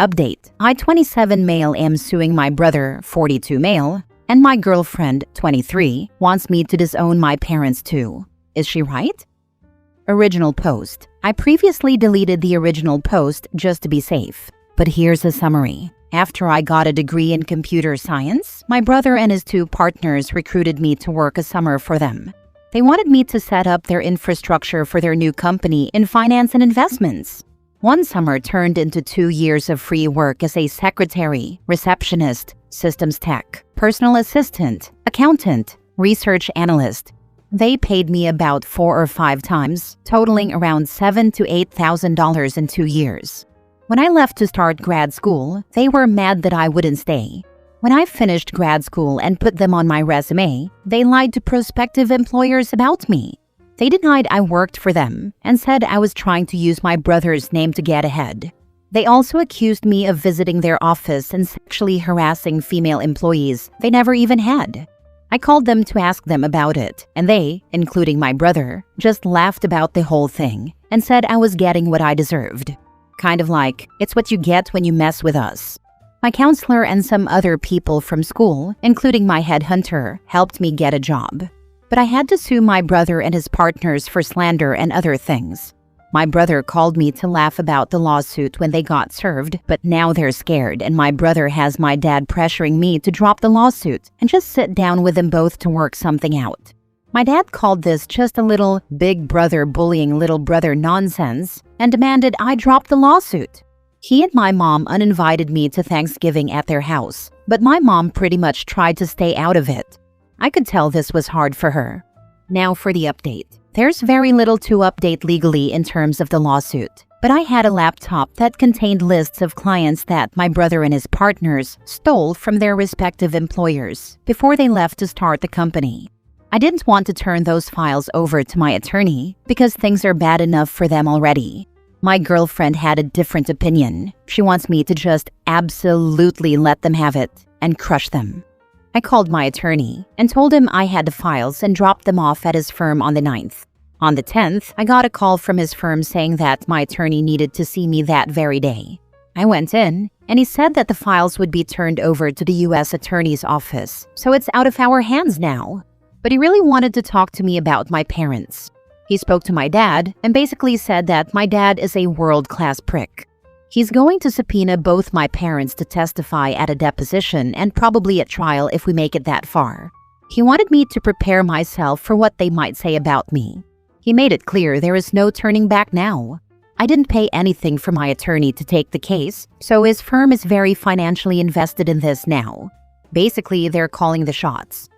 Update. I, 27 male, am suing my brother, 42 male, and my girlfriend, 23, wants me to disown my parents too. Is she right? Original post. I previously deleted the original post just to be safe. But here's a summary. After I got a degree in computer science, my brother and his 2 partners recruited me to work a summer for them. They wanted me to set up their infrastructure for their new company in finance and investments. One summer turned into 2 years of free work as a secretary, receptionist, systems tech, personal assistant, accountant, research analyst. They paid me about 4 or 5 times, totaling around $7,000 to $8,000 in 2 years. When I left to start grad school, they were mad that I wouldn't stay. When I finished grad school and put them on my resume, they lied to prospective employers about me. They denied I worked for them and said I was trying to use my brother's name to get ahead. They also accused me of visiting their office and sexually harassing female employees they never even had. I called them to ask them about it, and they, including my brother, just laughed about the whole thing and said I was getting what I deserved. Kind of like, it's what you get when you mess with us. My counselor and some other people from school, including my headhunter, helped me get a job. But I had to sue my brother and his partners for slander and other things. My brother called me to laugh about the lawsuit when they got served, but now they're scared and my brother has my dad pressuring me to drop the lawsuit and just sit down with them both to work something out. My dad called this just a little big brother bullying little brother nonsense and demanded I drop the lawsuit. He and my mom uninvited me to Thanksgiving at their house, but my mom pretty much tried to stay out of it. I could tell this was hard for her. Now for the update. There's very little to update legally in terms of the lawsuit, but I had a laptop that contained lists of clients that my brother and his partners stole from their respective employers before they left to start the company. I didn't want to turn those files over to my attorney because things are bad enough for them already. My girlfriend had a different opinion. She wants me to just absolutely let them have it and crush them. I called my attorney and told him I had the files and dropped them off at his firm on the 9th. On the 10th, I got a call from his firm saying that my attorney needed to see me that very day. I went in, and he said that the files would be turned over to the U.S. Attorney's Office, so it's out of our hands now. But he really wanted to talk to me about my parents. He spoke to my dad and basically said that my dad is a world-class prick. He's going to subpoena both my parents to testify at a deposition and probably at trial if we make it that far. He wanted me to prepare myself for what they might say about me. He made it clear there is no turning back now. I didn't pay anything for my attorney to take the case, so his firm is very financially invested in this now. Basically, they're calling the shots.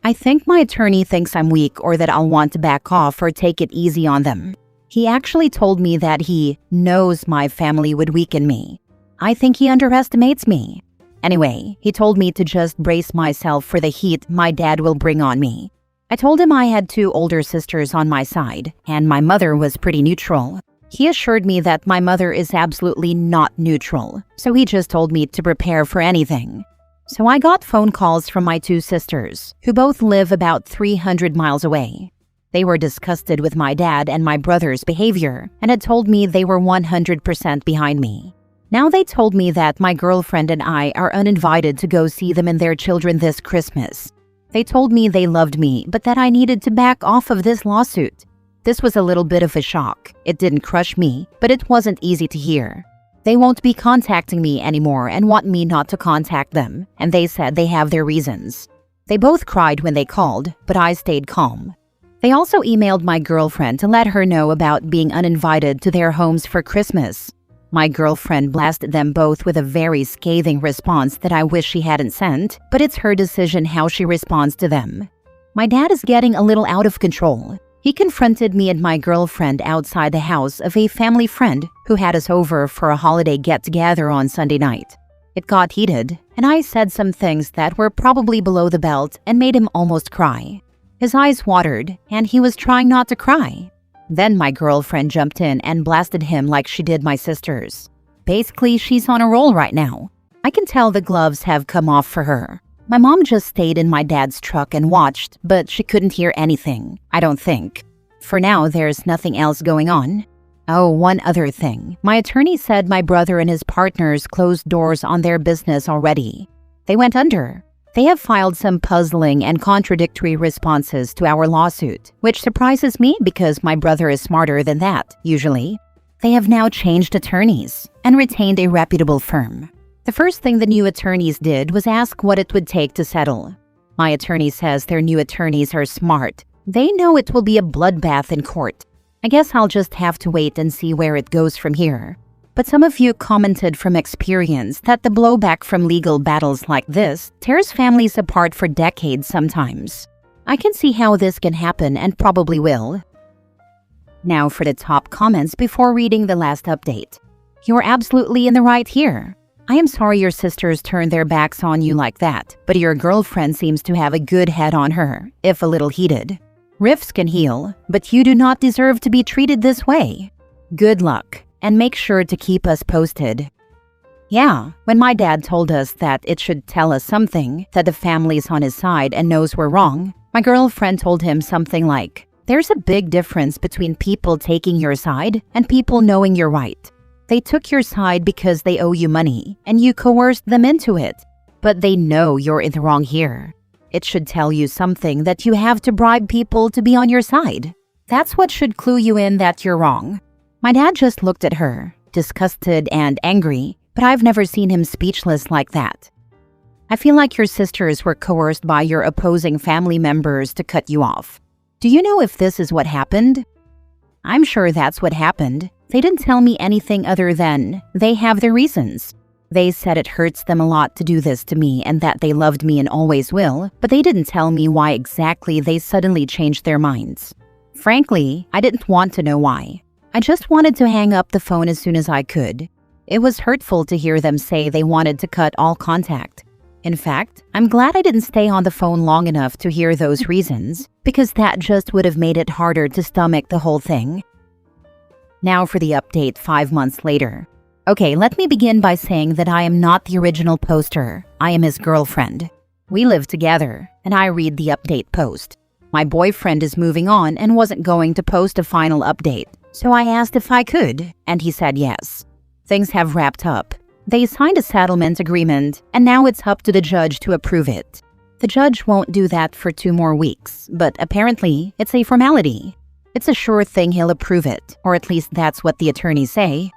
I think my attorney thinks I'm weak or that I'll want to back off or take it easy on them. He actually told me that he knows my family would weaken me. I think he underestimates me. Anyway, he told me to just brace myself for the heat my dad will bring on me. I told him I had 2 older sisters on my side, and my mother was pretty neutral. He assured me that my mother is absolutely not neutral, so he just told me to prepare for anything. So I got phone calls from my 2 sisters, who both live about 300 miles away. They were disgusted with my dad and my brother's behavior and had told me they were 100% behind me. Now they told me that my girlfriend and I are uninvited to go see them and their children this Christmas. They told me they loved me, but that I needed to back off of this lawsuit. This was a little bit of a shock. It didn't crush me, but it wasn't easy to hear. They won't be contacting me anymore and want me not to contact them, and they said they have their reasons. They both cried when they called, but I stayed calm. They also emailed my girlfriend to let her know about being uninvited to their homes for Christmas. My girlfriend blasted them both with a very scathing response that I wish she hadn't sent, but it's her decision how she responds to them. My dad is getting a little out of control. He confronted me and my girlfriend outside the house of a family friend who had us over for a holiday get-together on Sunday night. It got heated, and I said some things that were probably below the belt and made him almost cry. His eyes watered, and he was trying not to cry. Then my girlfriend jumped in and blasted him like she did my sisters. Basically, she's on a roll right now. I can tell the gloves have come off for her. My mom just stayed in my dad's truck and watched, but she couldn't hear anything, I don't think. For now, there's nothing else going on. Oh, one other thing. My attorney said my brother and his partners closed doors on their business already. They went under. They have filed some puzzling and contradictory responses to our lawsuit, which surprises me because my brother is smarter than that, usually. They have now changed attorneys and retained a reputable firm. The first thing the new attorneys did was ask what it would take to settle. My attorney says their new attorneys are smart. They know it will be a bloodbath in court. I guess I'll just have to wait and see where it goes from here. But some of you commented from experience that the blowback from legal battles like this tears families apart for decades sometimes. I can see how this can happen and probably will. Now for the top comments before reading the last update. You're absolutely in the right here. I am sorry your sisters turned their backs on you like that, but your girlfriend seems to have a good head on her, if a little heated. Rifts can heal, but you do not deserve to be treated this way. Good luck, and make sure to keep us posted. Yeah, when my dad told us that it should tell us something, that the family's on his side and knows we're wrong, my girlfriend told him something like, "There's a big difference between people taking your side and people knowing you're right. They took your side because they owe you money, and you coerced them into it, but they know you're in the wrong here. It should tell you something that you have to bribe people to be on your side. That's what should clue you in that you're wrong." My dad just looked at her, disgusted and angry, but I've never seen him speechless like that. I feel like your sisters were coerced by your opposing family members to cut you off. Do you know if this is what happened? I'm sure that's what happened. They didn't tell me anything other than they have their reasons. They said it hurts them a lot to do this to me and that they loved me and always will, but they didn't tell me why exactly they suddenly changed their minds. Frankly, I didn't want to know why. I just wanted to hang up the phone as soon as I could. It was hurtful to hear them say they wanted to cut all contact. In fact, I'm glad I didn't stay on the phone long enough to hear those reasons, because that just would have made it harder to stomach the whole thing. Now for the update 5 months later. Okay, let me begin by saying that I am not the original poster. I am his girlfriend. We live together, and I read the update post. My boyfriend is moving on and wasn't going to post a final update, so I asked if I could, and he said yes. Things have wrapped up. They signed a settlement agreement, and now it's up to the judge to approve it. The judge won't do that for 2 more weeks, but apparently it's a formality. It's a sure thing he'll approve it, or at least that's what the attorneys say.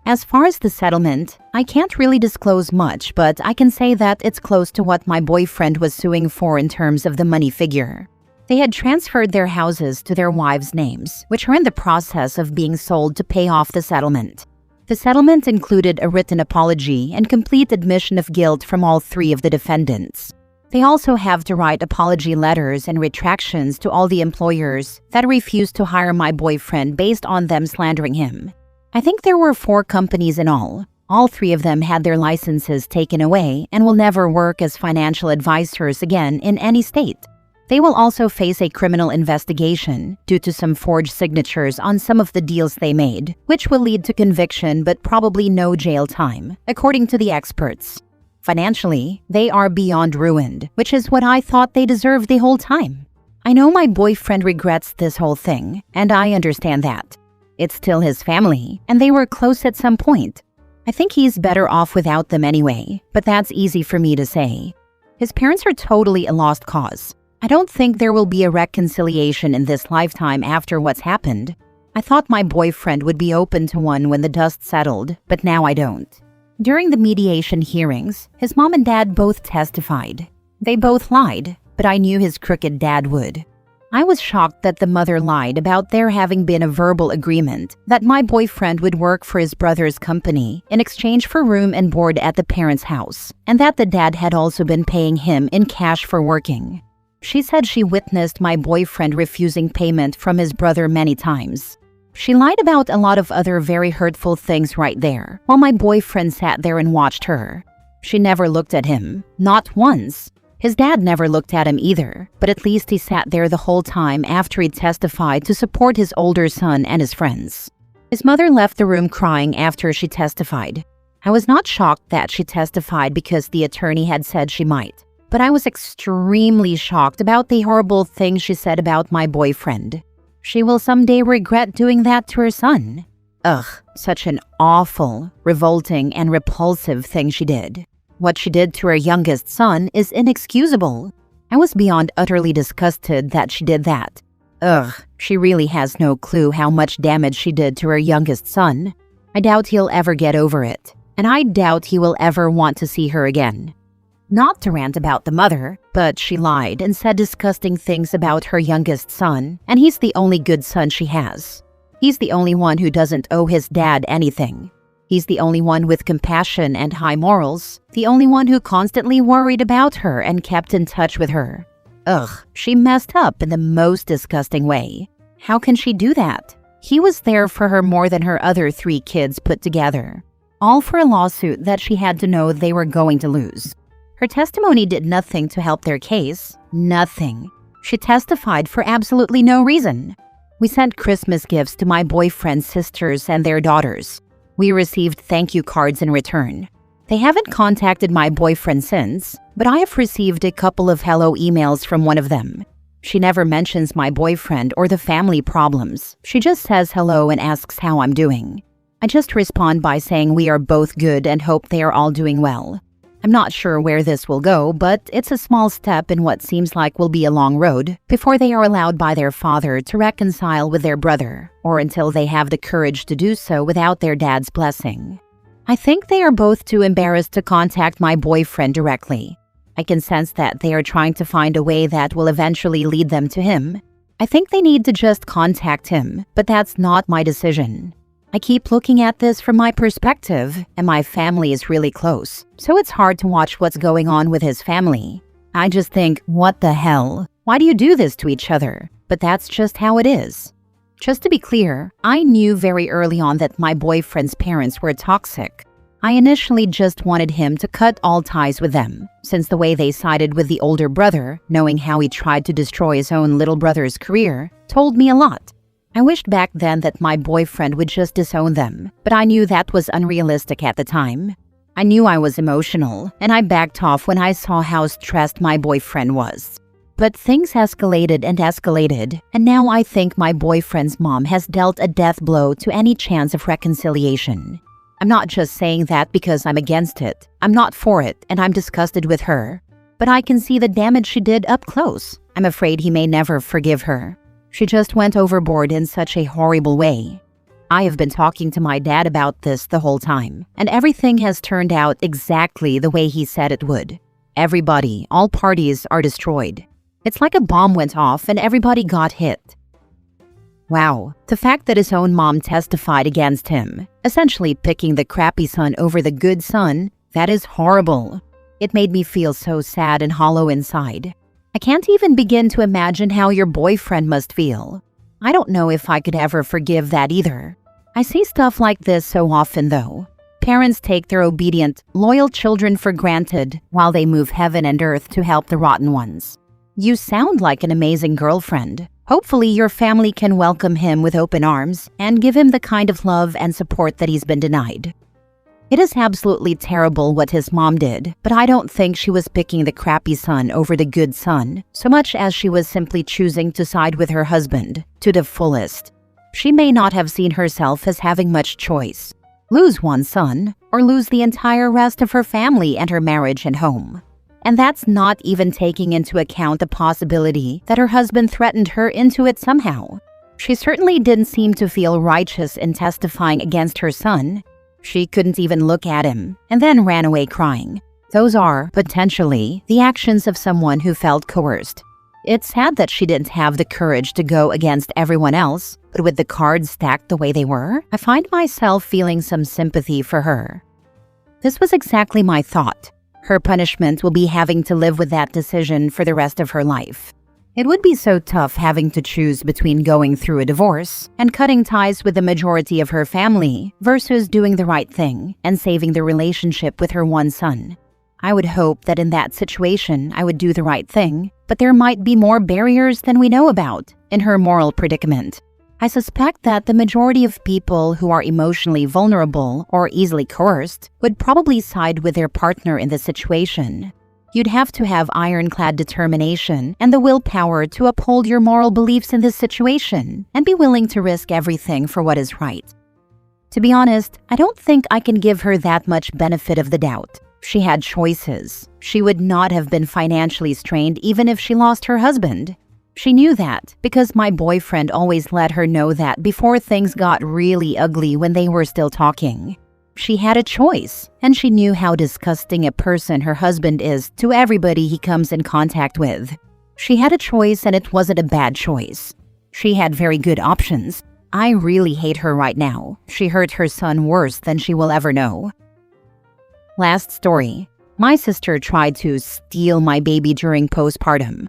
As far as the settlement, I can't really disclose much, but I can say that it's close to what my boyfriend was suing for in terms of the money figure. They had transferred their houses to their wives' names, which are in the process of being sold to pay off the settlement. The settlement included a written apology and complete admission of guilt from all 3 of the defendants. They also have to write apology letters and retractions to all the employers that refused to hire my boyfriend based on them slandering him. I think there were 4 companies in all. All 3 of them had their licenses taken away and will never work as financial advisors again in any state. They will also face a criminal investigation due to some forged signatures on some of the deals they made, which will lead to conviction but probably no jail time, according to the experts. Financially, they are beyond ruined, which is what I thought they deserved the whole time. I know my boyfriend regrets this whole thing, and I understand that. It's still his family, and they were close at some point. I think he's better off without them anyway, but that's easy for me to say. His parents are totally a lost cause. I don't think there will be a reconciliation in this lifetime after what's happened. I thought my boyfriend would be open to one when the dust settled, but now I don't. During the mediation hearings, his mom and dad both testified. They both lied, but I knew his crooked dad would. I was shocked that the mother lied about there having been a verbal agreement that my boyfriend would work for his brother's company in exchange for room and board at the parents' house, and that the dad had also been paying him in cash for working. She said she witnessed my boyfriend refusing payment from his brother many times. She lied about a lot of other very hurtful things right there, while my boyfriend sat there and watched her. She never looked at him, not once. His dad never looked at him either, but at least he sat there the whole time after he testified to support his older son and his friends. His mother left the room crying after she testified. I was not shocked that she testified because the attorney had said she might, but I was extremely shocked about the horrible things she said about my boyfriend. She will someday regret doing that to her son. Ugh, such an awful, revolting, and repulsive thing she did. What she did to her youngest son is inexcusable. I was beyond utterly disgusted that she did that. Ugh, she really has no clue how much damage she did to her youngest son. I doubt he'll ever get over it, and I doubt he will ever want to see her again. Not to rant about the mother, but she lied and said disgusting things about her youngest son, and he's the only good son she has. He's the only one who doesn't owe his dad anything. He's the only one with compassion and high morals, the only one who constantly worried about her and kept in touch with her. Ugh, she messed up in the most disgusting way. How can she do that? He was there for her more than her other 3 kids put together. All for a lawsuit that she had to know they were going to lose. Her testimony did nothing to help their case. Nothing. She testified for absolutely no reason. We sent Christmas gifts to my boyfriend's sisters and their daughters. We received thank you cards in return. They haven't contacted my boyfriend since, but I have received a couple of hello emails from one of them. She never mentions my boyfriend or the family problems. She just says hello and asks how I'm doing. I just respond by saying we are both good and hope they are all doing well. I'm not sure where this will go, but it's a small step in what seems like will be a long road before they are allowed by their father to reconcile with their brother, or until they have the courage to do so without their dad's blessing. I think they are both too embarrassed to contact my boyfriend directly. I can sense that they are trying to find a way that will eventually lead them to him. I think they need to just contact him, but that's not my decision. I keep looking at this from my perspective, and my family is really close, so it's hard to watch what's going on with his family. I just think, what the hell? Why do you do this to each other? But that's just how it is. Just to be clear, I knew very early on that my boyfriend's parents were toxic. I initially just wanted him to cut all ties with them, since the way they sided with the older brother, knowing how he tried to destroy his own little brother's career, told me a lot. I wished back then that my boyfriend would just disown them, but I knew that was unrealistic at the time. I knew I was emotional, and I backed off when I saw how stressed my boyfriend was. But things escalated and escalated, and now I think my boyfriend's mom has dealt a death blow to any chance of reconciliation. I'm not just saying that because I'm against it. I'm not for it, and I'm disgusted with her. But I can see the damage she did up close. I'm afraid he may never forgive her. She just went overboard in such a horrible way. I have been talking to my dad about this the whole time, and everything has turned out exactly the way he said it would. Everybody, all parties are destroyed. It's like a bomb went off and everybody got hit. Wow, the fact that his own mom testified against him, essentially picking the crappy son over the good son, that is horrible. It made me feel so sad and hollow inside. I can't even begin to imagine how your boyfriend must feel. I don't know if I could ever forgive that either. I see stuff like this so often though. Parents take their obedient, loyal children for granted while they move heaven and earth to help the rotten ones. You sound like an amazing girlfriend. Hopefully your family can welcome him with open arms and give him the kind of love and support that he's been denied. It is absolutely terrible what his mom did, but I don't think she was picking the crappy son over the good son, so much as she was simply choosing to side with her husband to the fullest. She may not have seen herself as having much choice. Lose one son, or lose the entire rest of her family and her marriage and home. And that's not even taking into account the possibility that her husband threatened her into it somehow. She certainly didn't seem to feel righteous in testifying against her son. She couldn't even look at him, and then ran away crying. Those are, potentially, the actions of someone who felt coerced. It's sad that she didn't have the courage to go against everyone else, but with the cards stacked the way they were, I find myself feeling some sympathy for her. This was exactly my thought. Her punishment will be having to live with that decision for the rest of her life. It would be so tough having to choose between going through a divorce and cutting ties with the majority of her family versus doing the right thing and saving the relationship with her one son. I would hope that in that situation I would do the right thing, but there might be more barriers than we know about in her moral predicament. I suspect that the majority of people who are emotionally vulnerable or easily coerced would probably side with their partner in this situation. You'd have to have ironclad determination and the willpower to uphold your moral beliefs in this situation and be willing to risk everything for what is right. To be honest, I don't think I can give her that much benefit of the doubt. She had choices. She would not have been financially strained even if she lost her husband. She knew that because my boyfriend always let her know that before things got really ugly when they were still talking. She had a choice, and she knew how disgusting a person her husband is to everybody he comes in contact with. She had a choice, and it wasn't a bad choice. She had very good options. I really hate her right now. She hurt her son worse than she will ever know. Last story. My sister tried to steal my baby during postpartum.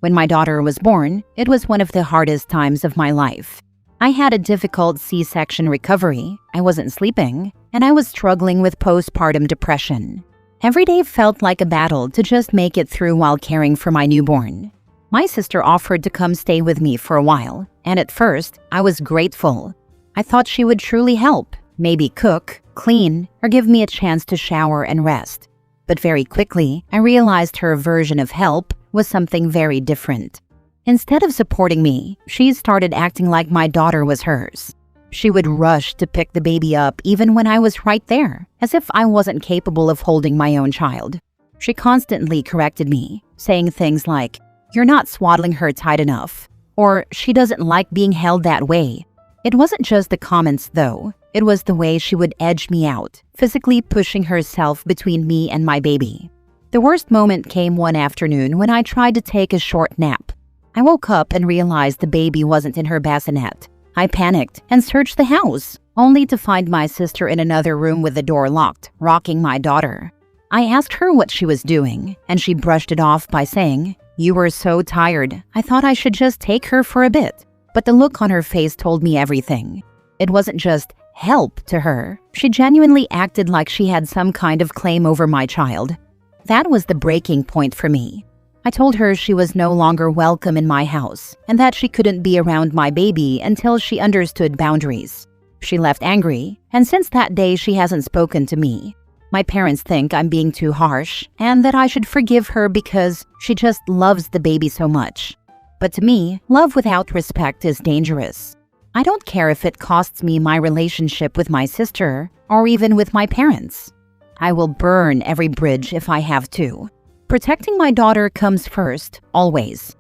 When my daughter was born, it was one of the hardest times of my life. I had a difficult C-section recovery, I wasn't sleeping, and I was struggling with postpartum depression. Every day felt like a battle to just make it through while caring for my newborn. My sister offered to come stay with me for a while, and at first, I was grateful. I thought she would truly help, maybe cook, clean, or give me a chance to shower and rest. But very quickly, I realized her version of help was something very different. Instead of supporting me, she started acting like my daughter was hers. She would rush to pick the baby up even when I was right there, as if I wasn't capable of holding my own child. She constantly corrected me, saying things like, "You're not swaddling her tight enough," or "She doesn't like being held that way." It wasn't just the comments, though. It was the way she would edge me out, physically pushing herself between me and my baby. The worst moment came one afternoon when I tried to take a short nap. I woke up and realized the baby wasn't in her bassinet. I panicked and searched the house, only to find my sister in another room with the door locked, rocking my daughter. I asked her what she was doing, and she brushed it off by saying, "You were so tired, I thought I should just take her for a bit." But the look on her face told me everything. It wasn't just help to her. She genuinely acted like she had some kind of claim over my child. That was the breaking point for me. I told her she was no longer welcome in my house and that she couldn't be around my baby until she understood boundaries. She left angry, and since that day she hasn't spoken to me. My parents think I'm being too harsh and that I should forgive her because she just loves the baby so much. But to me, love without respect is dangerous. I don't care if it costs me my relationship with my sister or even with my parents. I will burn every bridge if I have to. Protecting my daughter comes first, always.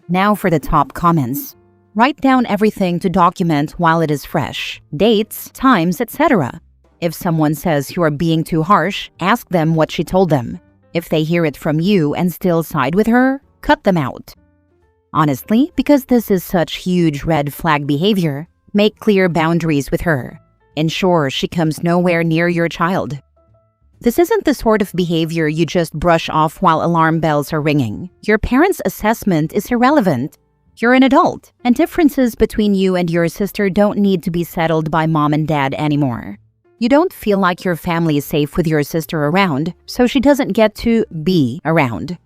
Now for the top comments. Write down everything to document while it is fresh. Dates, times, etc. If someone says you are being too harsh, ask them what she told them. If they hear it from you and still side with her, cut them out. Honestly, because this is such huge red flag behavior, make clear boundaries with her. Ensure she comes nowhere near your child. This isn't the sort of behavior you just brush off while alarm bells are ringing. Your parents' assessment is irrelevant. You're an adult, and differences between you and your sister don't need to be settled by mom and dad anymore. You don't feel like your family is safe with your sister around, so she doesn't get to be around.